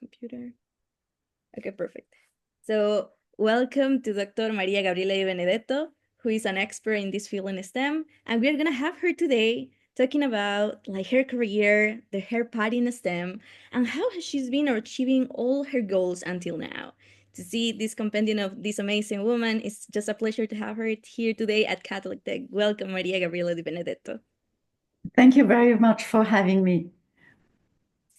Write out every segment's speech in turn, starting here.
computer. Okay, perfect. So welcome to Dr. Maria Gabriela de Benedetto, who is an expert in this field in STEM. And we're gonna have her today talking about like her career, her path in STEM, and how she's been achieving all her goals until now. To see this compendium of this amazing woman, it's just a pleasure to have her here today at CatholicTech. Welcome, Maria Gabriela de Benedetto. Thank you very much for having me.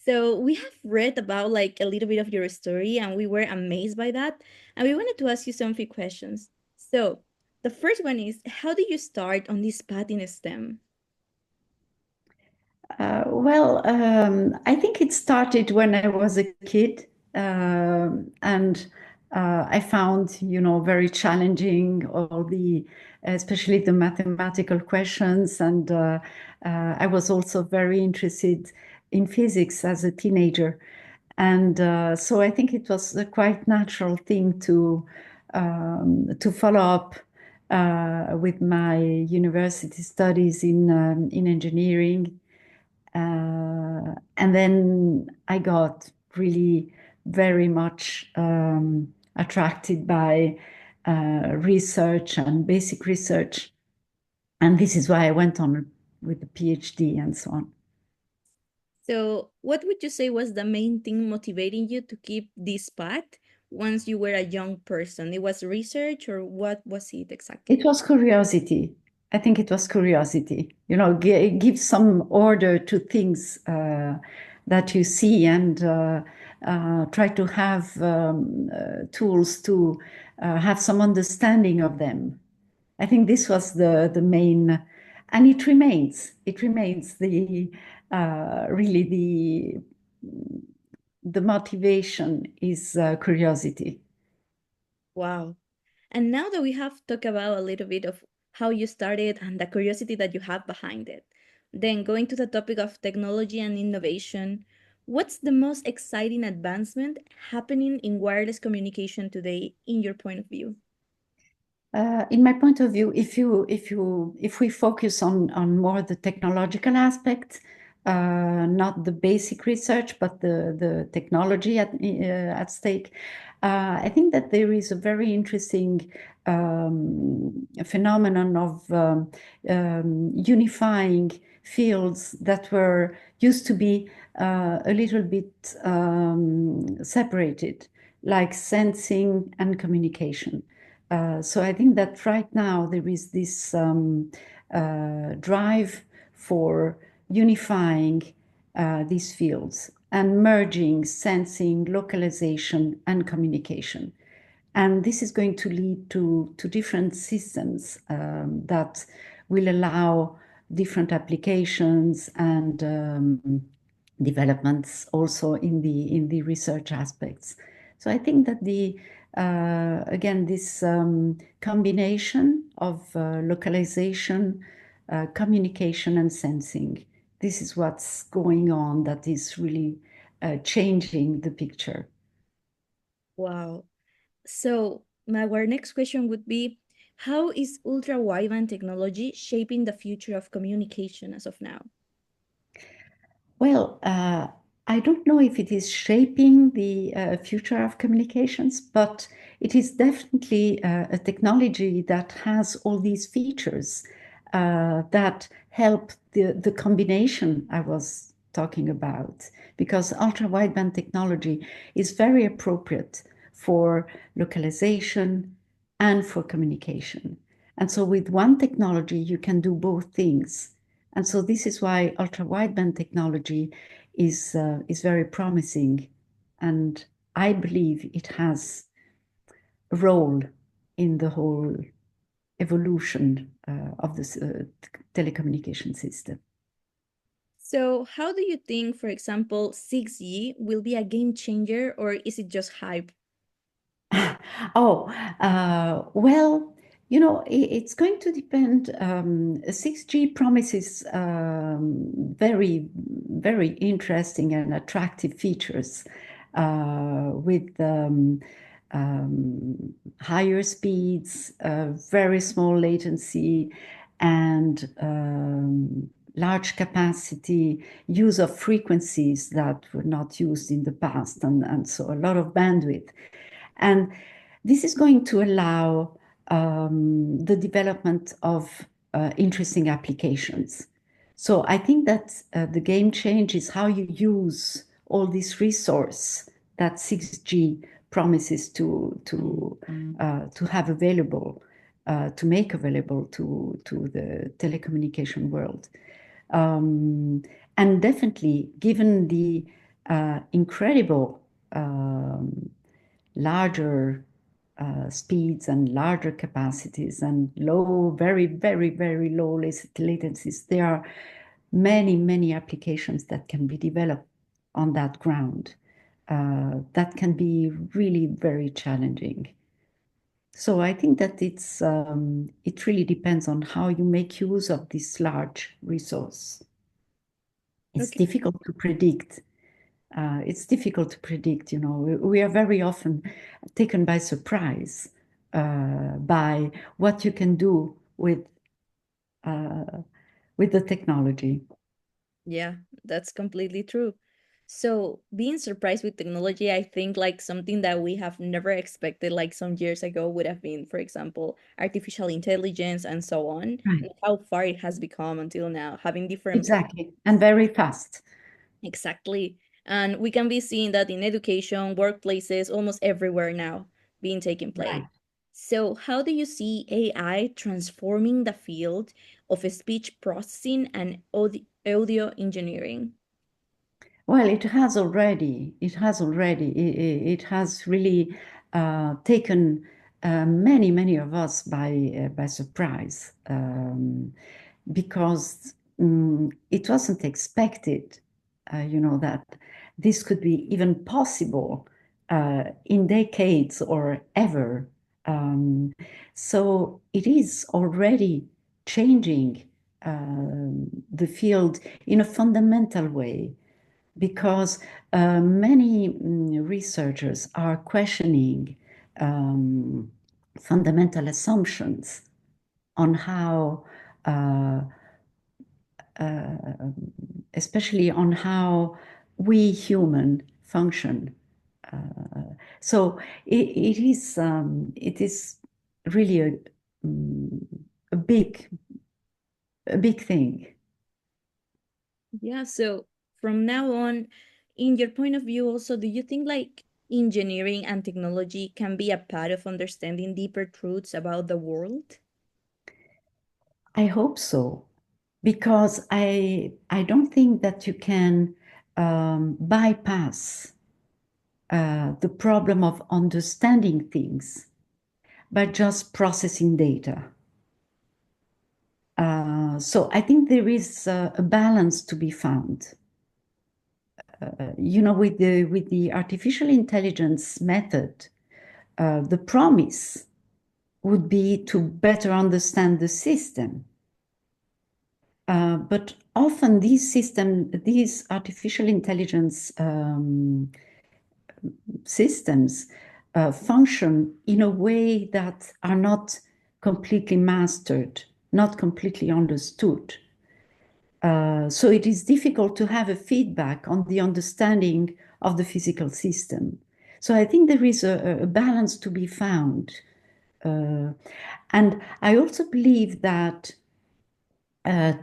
So we have read about like a little bit of your story and we were amazed by that. And we wanted to ask you some few questions. So the first one is, how did you start on this path in STEM? I think it started when I was a kid, and I found, very challenging all especially the mathematical questions, and I was also very interested in physics as a teenager, and so I think it was a quite natural thing to follow up with my university studies in engineering. And then I got really very much attracted by research and basic research. And this is why I went on with the PhD and so on. So what would you say was the main thing motivating you to keep this path once you were a young person? It was research or what was it It exactly? was curiosity. I think it was curiosity, give some order to things that you see and try to have tools to have some understanding of them. I think this was the main, and it remains. It remains the really the motivation is curiosity. Wow. And now that we have talked about a little bit of how you started and the curiosity that you have behind it, then going to the topic of technology and innovation, what's the most exciting advancement happening in wireless communication today in your point of view? In my point of view, if we focus on more the technological aspect, not the basic research, but the technology at stake, I think that there is a very interesting phenomenon of unifying fields that were used to be a little bit separated, like sensing and communication. So I think that right now there is this drive for unifying these fields and merging sensing, localization, and communication. And this is going to lead to different systems that will allow different applications and developments also in the research aspects. So I think that again this combination of localization, communication, and sensing. This is what's going on that is really changing the picture. Wow. So our next question would be, how is ultra-wideband technology shaping the future of communication as of now? Well, I don't know if it is shaping the future of communications, but it is definitely a technology that has all these features that help the combination I was talking about, because ultra wideband technology is very appropriate for localization and for communication. And so with one technology, you can do both things. And so this is why ultra wideband technology is very promising, and I believe it has a role in the whole evolution of this telecommunication system. So how do you think, for example, 6G will be a game changer or is it just hype? Oh, well, it's going to depend. 6G promises very, very interesting and attractive features with higher speeds, very small latency, and large capacity, use of frequencies that were not used in the past, and so a lot of bandwidth. And this is going to allow the development of interesting applications. So I think that the game change is how you use all this resource that 6G promises to have available, to make available to the telecommunication world. And definitely, given the incredible larger speeds and larger capacities and low, very, very, very low latencies, there are many, many applications that can be developed on that ground that can be really very challenging. So I think that it really depends on how you make use of this large resource. It's Okay. difficult to predict. It's difficult to predict. We are very often taken by surprise by what you can do uh, with the technology. Yeah, that's completely true. So, being surprised with technology, I think like something that we have never expected, like some years ago, would have been, for example, artificial intelligence and so on, Right. and how far it has become until now, having different. Exactly, and very fast. Exactly. And we can be seeing that in education, workplaces, almost everywhere now being taking place. Right. So, how do you see AI transforming the field of speech processing and audio engineering? Well, it has already. It has already. It has really taken many, many of us by surprise because it wasn't expected, that this could be even possible in decades or ever. Um, so it is already changing the field in a fundamental way because many researchers are questioning um, fundamental assumptions on how, uh, uh, especially on how we human function. So it is really mm, a big thing. Yeah, so from now on, in your point of view, also, do you think like engineering and technology can be a part of understanding deeper truths about the world? I hope so, because I don't think that you can bypass the problem of understanding things by just processing data. So I think there is a balance to be found. With the artificial intelligence method, the promise would be to better understand the system. But often these artificial intelligence systems function in a way that are not completely mastered, not completely understood. So it is difficult to have a feedback on the understanding of the physical system. So I think there is a balance to be found. Uh, and I also believe that uh,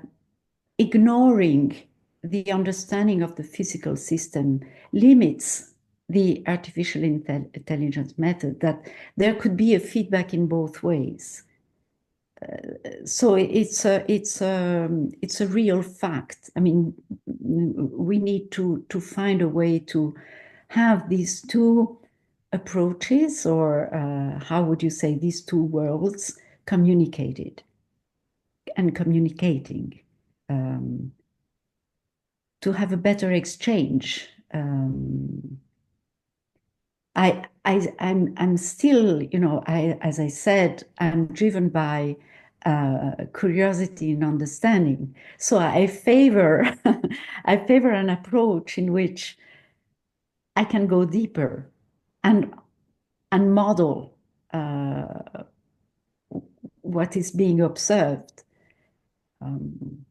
ignoring the understanding of the physical system limits the artificial intelligence method, that there could be a feedback in both ways. So it's a real fact. I mean, we need to find a way to have these two approaches, or how would you say, these two worlds communicated and communicating. Um, to have a better exchange. I'm still, as I said, I'm driven by curiosity and understanding. So I favor, I favor an approach in which I can go deeper and model what is being observed. Um,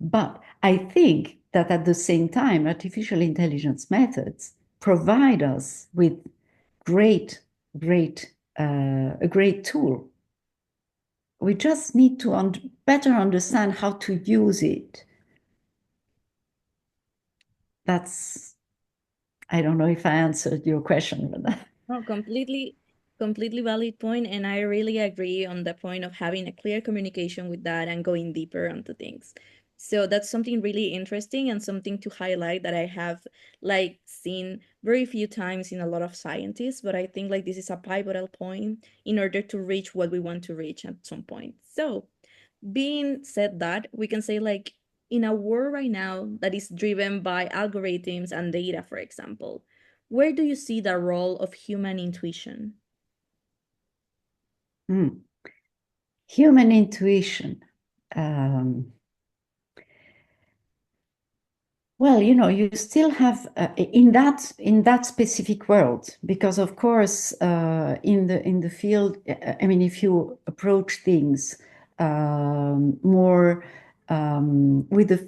But I think that at the same time, artificial intelligence methods provide us with great, a great tool. We just need to better understand how to use it. That's, I don't know if I answered your question, but No, completely valid point, and I really agree on the point of having a clear communication with that and going deeper onto things. So that's something really interesting and something to highlight that I have like seen very few times in a lot of scientists, but I think like this is a pivotal point in order to reach what we want to reach at some point. So being said that, we can say like in a world right now that is driven by algorithms and data, for example, where do you see the role of human intuition? human intuition. Um, Well, you still have in that specific world, because of course, in the field, I mean, if you approach things more with the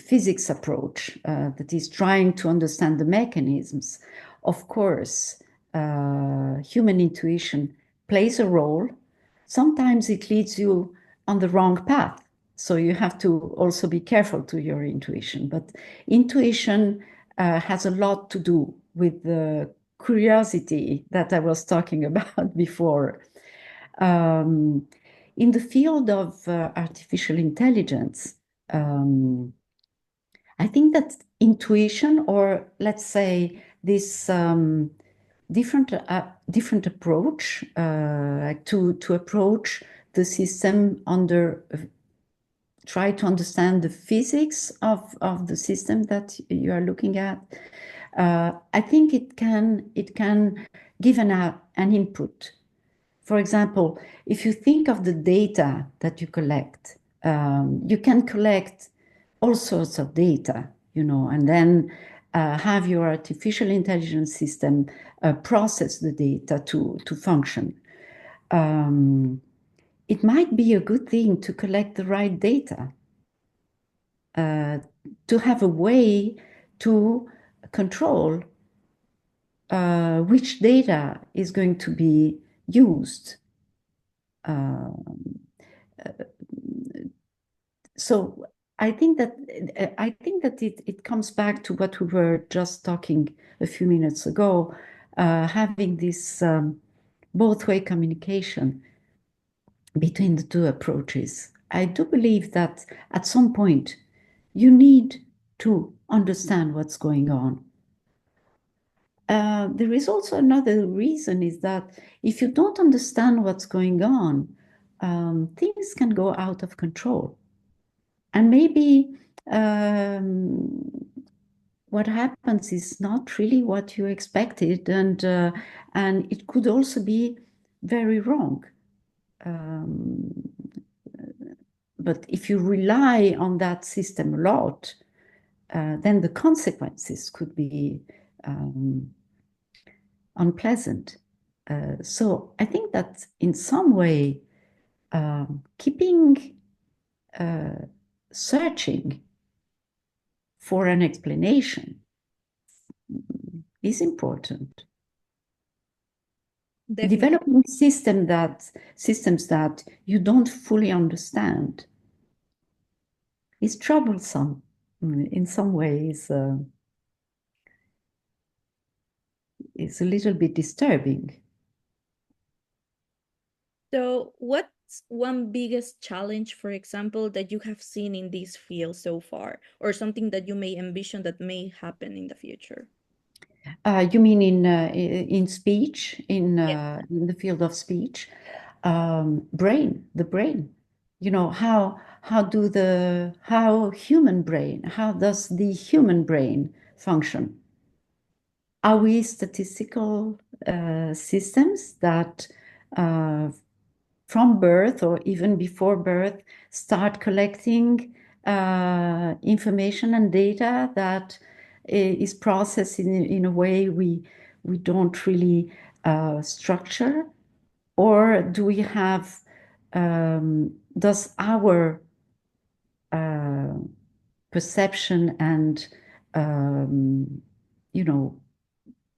physics approach that is trying to understand the mechanisms, of course, human intuition plays a role. Sometimes it leads you on the wrong path. So you have to also be careful to your intuition. But intuition has a lot to do with the curiosity that I was talking about before. Um, in the field of artificial intelligence, um, I think that intuition, or let's say this different approach to approach the system under try to understand the physics of the system that you are looking at. I think it can give an input. For example, if you think of the data that you collect, you can collect all sorts of data, and then have your artificial intelligence system process the data to function. It might be a good thing to collect the right data, uh, to have a way to control which data is going to be used. So I think that it comes back to what we were just talking a few minutes ago, having this both-way communication between the two approaches. I do believe that at some point you need to understand what's going on. There is also another reason, is that if you don't understand what's going on, things can go out of control. And maybe what happens is not really what you expected, and it could also be very wrong. Um, but if you rely on that system a lot, then the consequences could be unpleasant. So I think that in some way, keeping searching for an explanation is important. Definitely. Developing systems that you don't fully understand is troublesome in some ways. Is a little bit disturbing. So, what's one biggest challenge, for example, that you have seen in this field so far, or something that you may envision that may happen in the future? You mean in speech, Yes. in the field of speech? The brain. How does the human brain function? Are we statistical systems that from birth or even before birth start collecting information and data that is processed in a way we don't really structure? Or do we have, does our perception and um, you know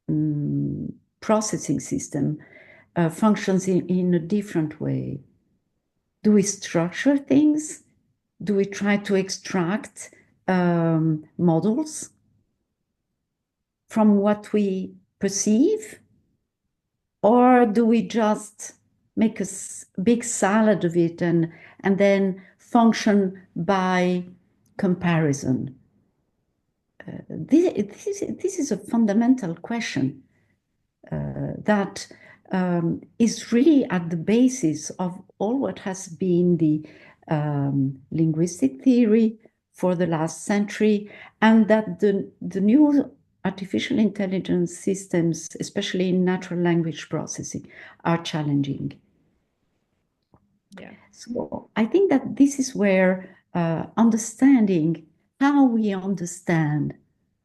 mm, processing system functions in a different way. Do we structure things? Do we try to extract models from what we perceive? Or do we just make a big salad of it and then function by comparison? This is a fundamental question that is really at the basis of all what has been the linguistic theory for the last century, and that the new artificial intelligence systems, especially in natural language processing, are challenging. Yeah. So I think that this is where understanding how we understand,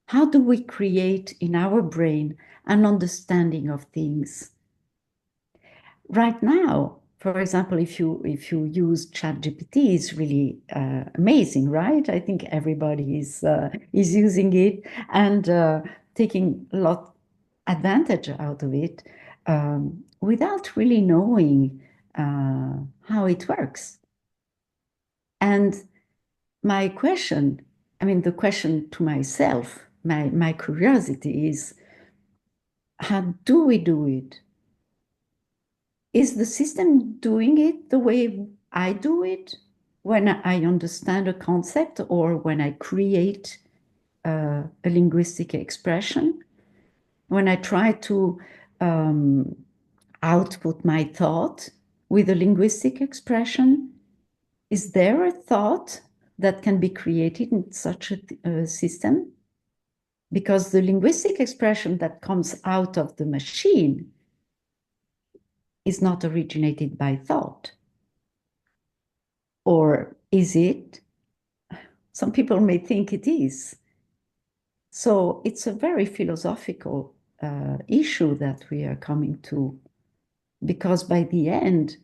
how do we create in our brain an understanding of things. Right now, for example, if you use ChatGPT, it's really amazing, right? I think everybody is using it and taking a lot advantage out of it without really knowing how it works. And my question, I mean, the question to myself, my curiosity is, how do we do it? Is the system doing it the way I do it when I understand a concept or when I create a linguistic expression? When I try to um, output my thought with a linguistic expression, is there a thought that can be created in such a system? Because the linguistic expression that comes out of the machine is not originated by thought. Or is it? Some people may think it is. So it's a very philosophical issue that we are coming to, because by the end,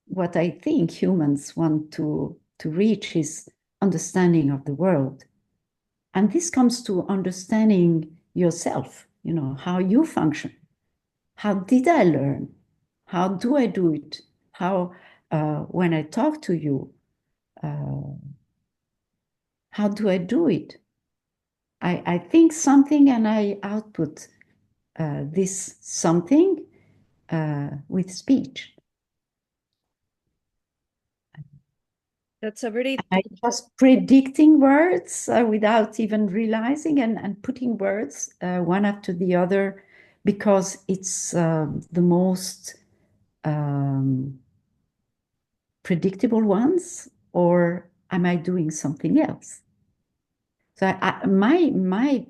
what I think humans want to reach is understanding of the world. And this comes to understanding yourself, how you function. How did I learn? How do I do it? How, when I talk to you, uh, how do I do it? I think something and I output this something with speech. That's a very I just predicting words without even realizing and putting words one after the other because it's the most predictable ones, or am I doing something else? So my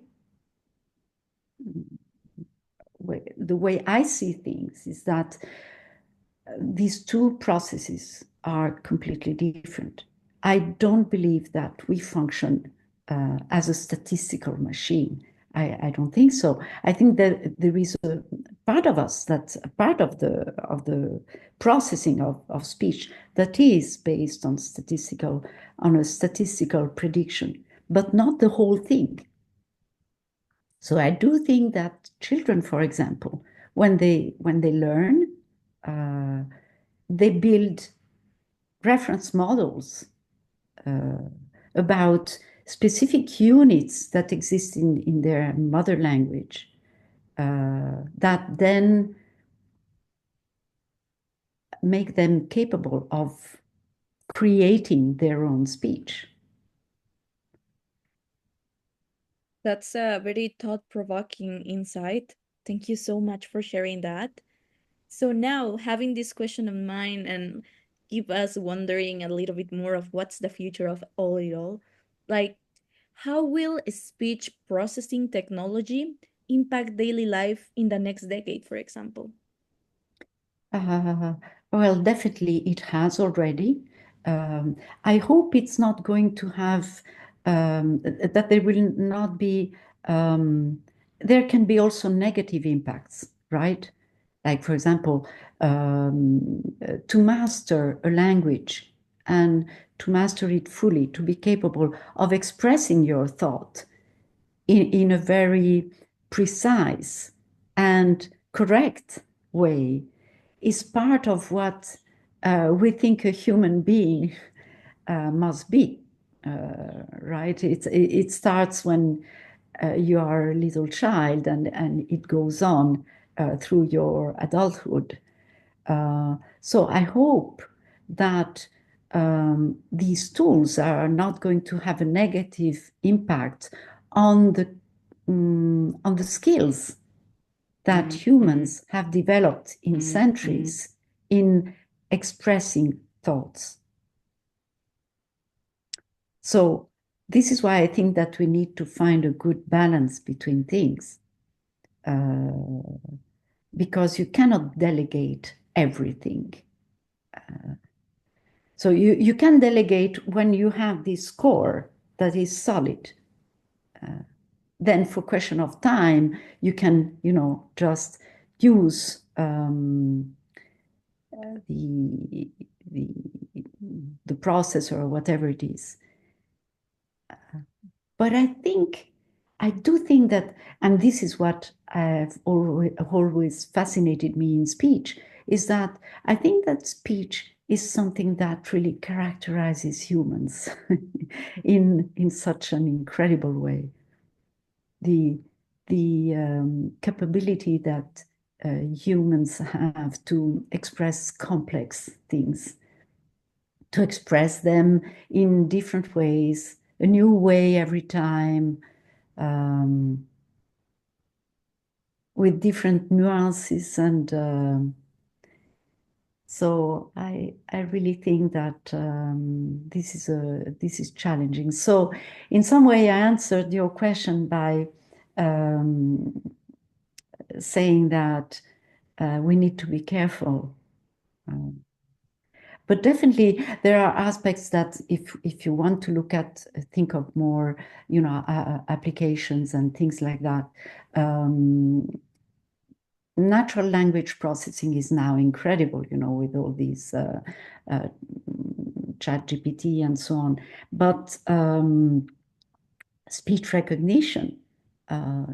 the way I see things is that these two processes are completely different. I don't believe that we function as a statistical machine. I don't think so. I think that there is a part of us that's a part of the processing of speech that is based on a statistical prediction, but not the whole thing. So I do think that children, for example, when they learn, uh, they build reference models uh, about specific units that exist in their mother language that then make them capable of creating their own speech. That's a very thought-provoking insight. Thank you so much for sharing that. So now, having this question of mine and keep us wondering a little bit more of what's the future of all it all, like how will speech processing technology impact daily life in the next decade, for example? Uh, well, definitely it has already. Um, I hope it's not going to have, that there will not be, there can be also negative impacts, right? Like, for example, to master a language and to master it fully, to be capable of expressing your thought in a very precise and correct way is part of what we think a human being must be, right? It starts when you are a little child and it goes on through your adulthood. So I hope that these tools are not going to have a negative impact on the skills that humans have developed in centuries in expressing thoughts. So this is why I think that we need to find a good balance between things, because you cannot delegate everything. So you can delegate when you have this core that is solid. Then for question of time, you can, just use the, the, the processor or whatever it is. But I do think that, and this is what I've always fascinated me in speech, is that I think that speech is something that really characterizes humans in such an incredible way. The capability that humans have to express complex things, to express them in different ways, a new way every time, with different nuances. And so I really think that this is challenging. So in some way, I answered your question by saying that we need to be careful. But definitely, there are aspects that if you want to look at, think of more, applications and things like that. Natural language processing is now incredible, with all these chat GPT and so on. But speech recognition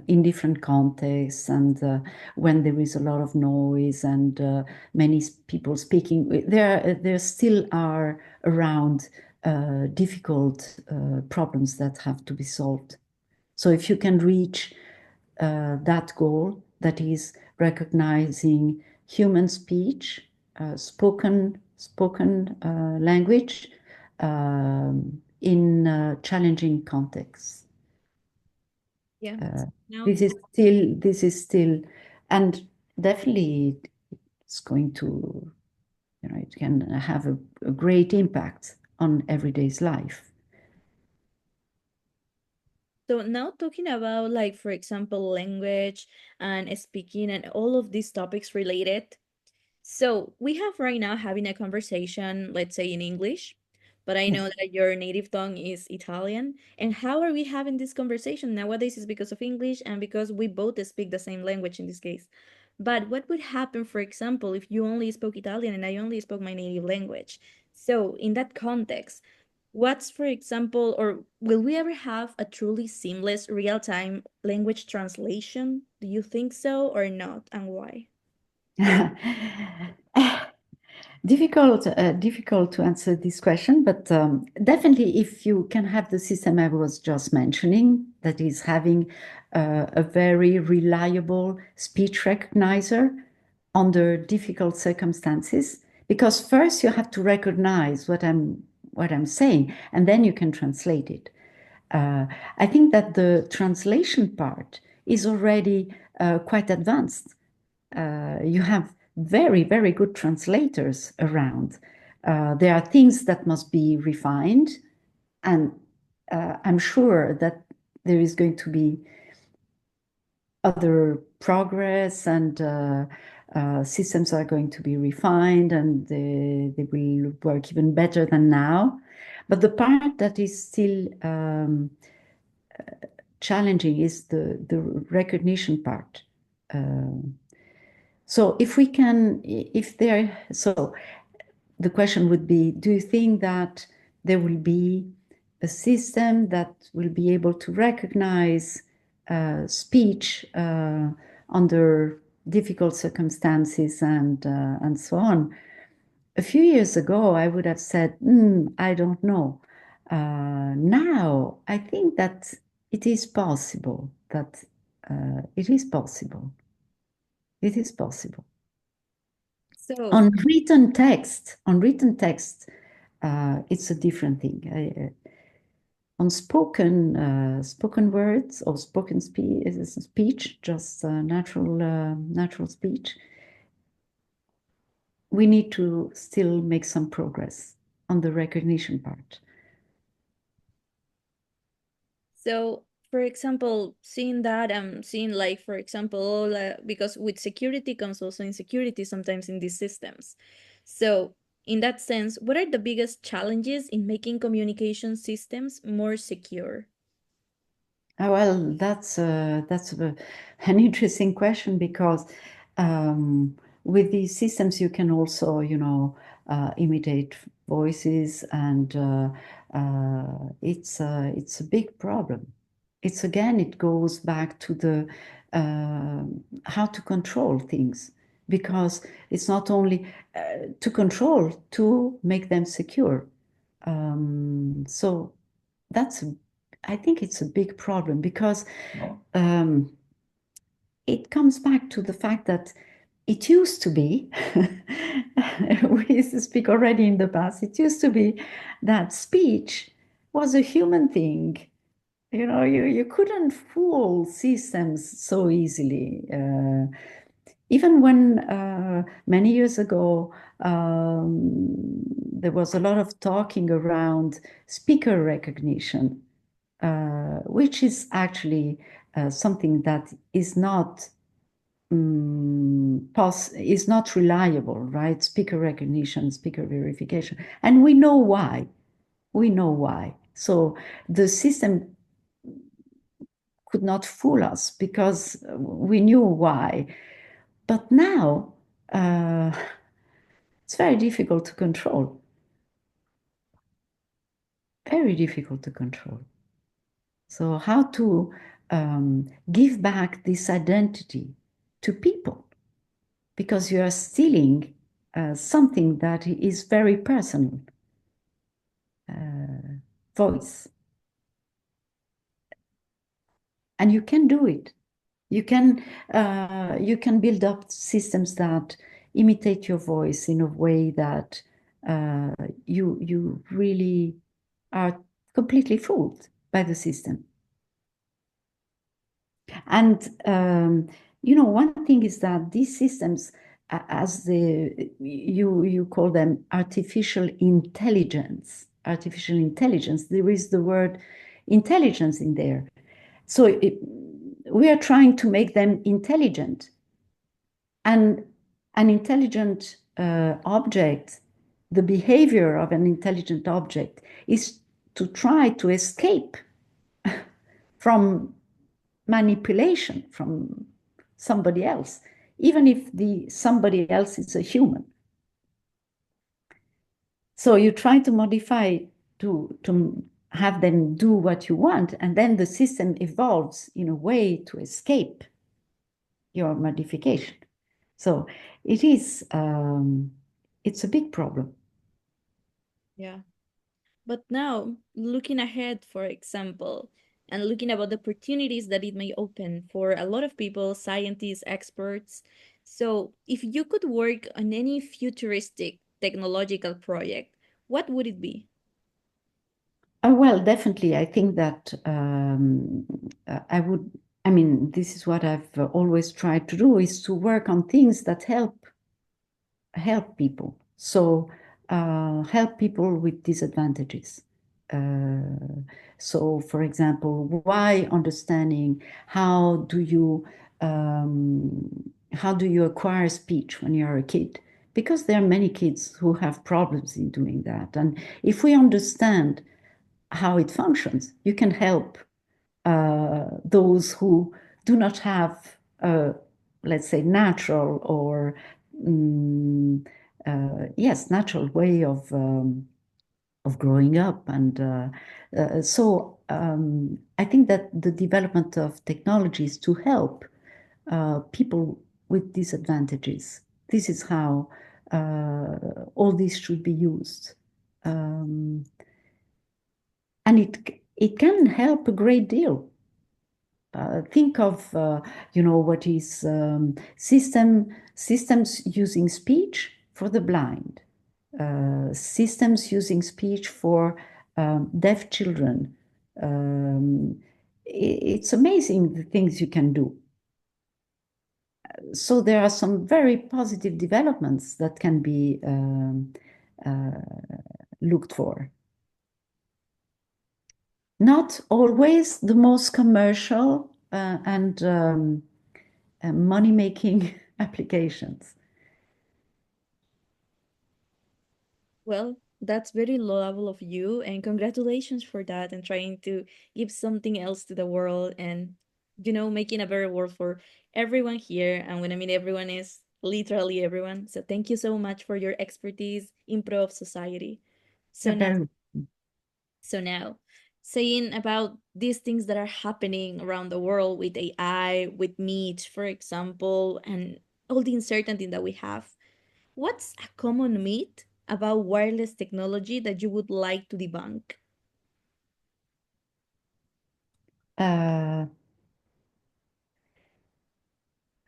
in different contexts, and when there is a lot of noise and many people speaking, there still are around difficult problems that have to be solved. So if you can reach that goal, that is recognizing human speech, spoken language in challenging contexts. Yeah. Now, This is still, and definitely it's going to, it can have a great impact on everyday's life. so now talking about, like, for example, language and speaking and all of these topics related. So we have right now having a conversation, let's say in English, but I know Yes. that your native tongue is Italian. And how are we having this conversation nowadays is because of English and because we both speak the same language in this case. But what would happen, for example, if you only spoke Italian and I only spoke my native language? So in that context, what's, for example, or will we ever have a truly seamless real-time language translation? Do you think so or not, and why? Difficult to answer this question, but definitely if you can have the system I was just mentioning, that is having a very reliable speech recognizer under difficult circumstances, because first you have to recognize what I'm saying, and then you can translate it. I think that the translation part is already quite advanced. You have very, very good translators around. There are things that must be refined, and I'm sure that there is going to be other progress, and systems are going to be refined, and they will work even better than now. But the part that is still challenging is the recognition part. So if we can, if there, so the question would be, do you think that there will be a system that will be able to recognize speech under difficult circumstances and so on? A few years ago, I would have said, I don't know. Now, I think that it is possible, that it is possible. It is possible. So, On written text, it's a different thing. On spoken words or speech, just natural speech, we need to still make some progress on the recognition part. so for example, seeing that, I'm seeing like, for example, because with security comes also insecurity sometimes in these systems. So, in that sense, what are the biggest challenges in making communication systems more secure? Well, an interesting question because with these systems you can also, imitate voices, and it's a big problem. It goes back to the uh, how to control things, because it's not only to control, to make them secure. So that's I think it's a big problem because um, it comes back to the fact that it used to be, we used to speak already in the past, it used to be that speech was a human thing. You couldn't fool systems so easily. Even when many years ago, there was a lot of talking around speaker recognition, which is actually something that is not is not reliable, right? Speaker recognition, speaker verification, and we know why. We know why. So the system could not fool us because we knew why. But now uh, it's very difficult to control. Very difficult to control. So, how to give back this identity to people? Because you are stealing something that is very personal, voice. And you can do it. You can build up systems that imitate your voice in a way that you really are completely fooled by the system. And one thing is that these systems, as you call them artificial intelligence, there is the word intelligence in there. So we are trying to make them intelligent, and an intelligent object, the behavior of an intelligent object is to try to escape from manipulation from somebody else, even if the somebody else is a human. So you try to modify to have them do what you want, and then the system evolves in a way to escape your modification. So it's a big problem. Yeah. But now, looking ahead, for example, and looking about the opportunities that it may open for a lot of people, scientists, experts. So, if you could work on any futuristic technological project, what would it be? Well, definitely. I think that I would. I mean, this is what I've always tried to do: is to work on things that help people. So help people with disadvantages. Uh, so, for example, why understanding how do you acquire speech when you're a kid? Because there are many kids who have problems in doing that, and if we understand how it functions, you can help those who do not have, let's say, natural or um, yes, natural way of growing up. And I think that the development of technologies to help people with disadvantages, this is how all this should be used. And it can help a great deal. Think of what is systems using speech for the blind, systems using speech for deaf children. It's amazing the things you can do. So there are some very positive developments that can be looked for. Not always the most commercial and money-making applications. Well, that's very laudable of you, and congratulations for that and trying to give something else to the world and, making a better world for everyone here. And when I mean everyone is literally everyone. So thank you so much for your expertise in pro of society. Yeah, So now, very. so now, saying about these things that are happening around the world with AI, with meat, for example, and all the uncertainty that we have. What's a common myth about wireless technology that you would like to debunk? Uh,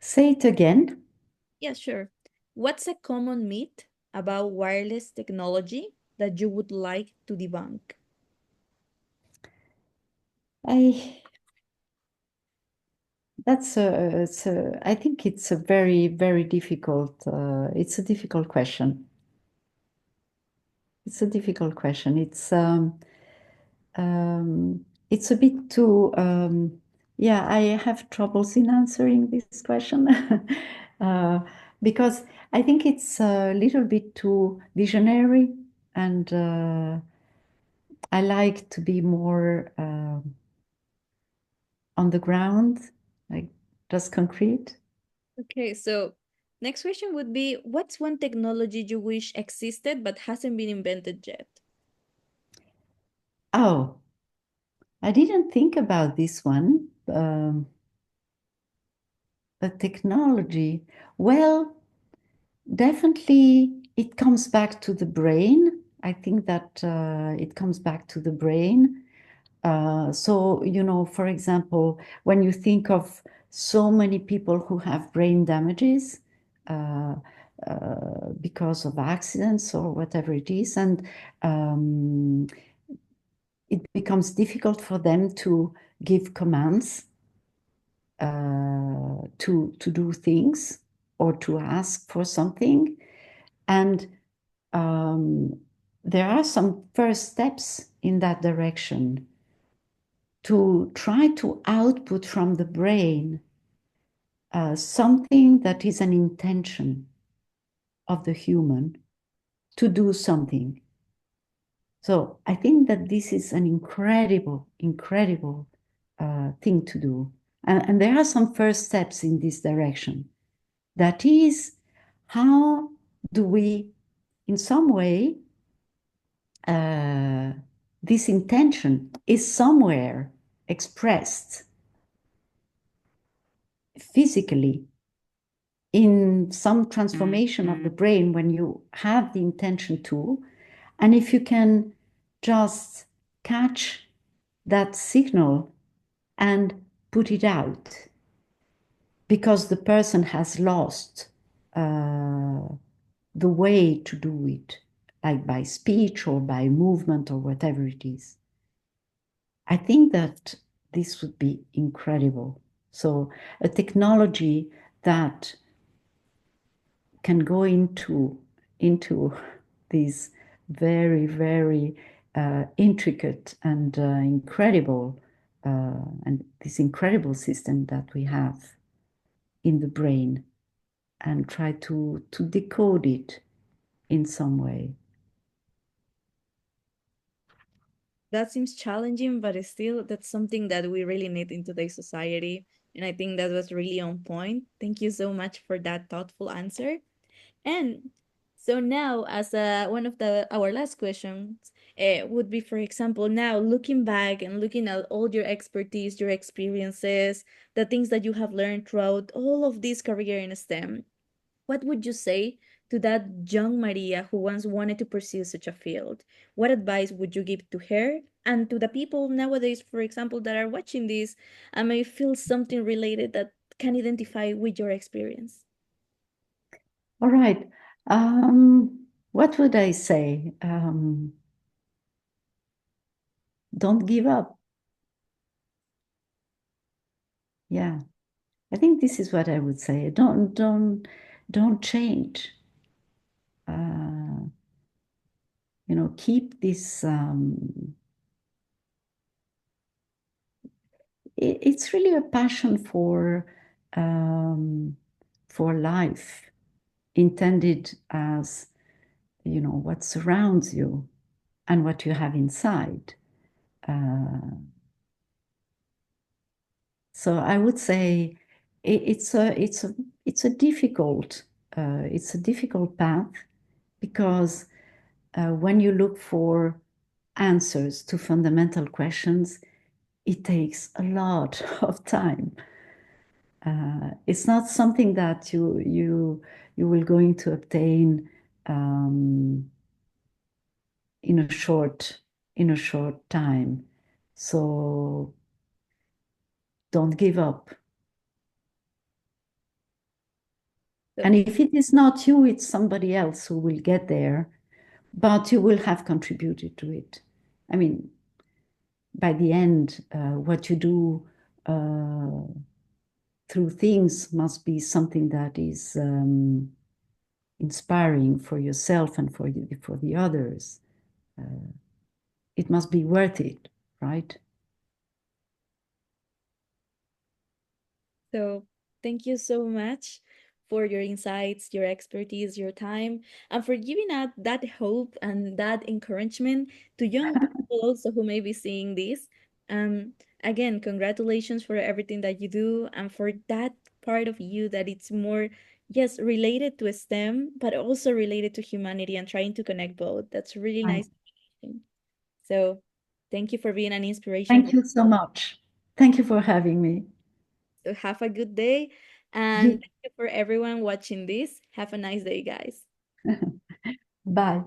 Say it again. Yeah, sure. What's a common myth about wireless technology that you would like to debunk? I I think it's a very, very difficult, it's a difficult question. It's a difficult question. It's a bit too, yeah, I have troubles in answering this question uh, because I think it's a little bit too visionary, and I like to be more on the ground, like just concrete. Okay, so next question would be, what's one technology you wish existed but hasn't been invented yet? Oh, I didn't think about this one. But technology, well, definitely it comes back to the brain. I think that it comes back to the brain. So, for example, when you think of so many people who have brain damages uh, because of accidents or whatever it is, and um, it becomes difficult for them to give commands to do things or to ask for something. And um, there are some first steps in that direction to try to output from the brain something that is an intention of the human to do something. So I think that this is an incredible, incredible thing to do. And there are some first steps in this direction. That is, how do we, in some way, uh, this intention is somewhere expressed physically in some transformation of the brain when you have the intention to. And if you can just catch that signal and put it out because the person has lost uh, the way to do it, like by speech or by movement or whatever it is. I think that this would be incredible. So, a technology that can go into these very, very intricate and incredible and this incredible system that we have in the brain, and try to decode it in some way. That seems challenging, but still, that's something that we really need in today's society. And I think that was really on point. Thank you so much for that thoughtful answer. And So now, as one of our last questions would be, for example, now looking back and looking at all your expertise, your experiences, the things that you have learned throughout all of this career in STEM, what would you say to that young Maria who once wanted to pursue such a field? What advice would you give to her and to the people nowadays, for example, that are watching this and may feel something related that can identify with your experience? All right. What would I say? Don't give up. Yeah, I think this is what I would say. Don't change. Uh, keep this. It's really a passion um, for life, intended as what surrounds you and what you have inside. So I would say it's a difficult path because when you look for answers to fundamental questions, it takes a lot of time. It's not something that you will going to obtain um, in a short time. So don't give up. So, And if it is not you, it's somebody else who will get there, but you will have contributed to it. I mean, by the end, what you do through things must be something that is inspiring for yourself and for the others. It must be worth it, right? so thank you so much for your insights, your expertise, your time, and for giving out that hope and that encouragement to young people also who may be seeing this. Um, Again, congratulations for everything that you do and for that part of you that it's more, yes, related to STEM, but also related to humanity and trying to connect both. That's really Right. nice. So thank you for being an inspiration Thank for you so much. Thank you for having me. So have a good day. And thank you for everyone watching this. Have a nice day, guys. Bye.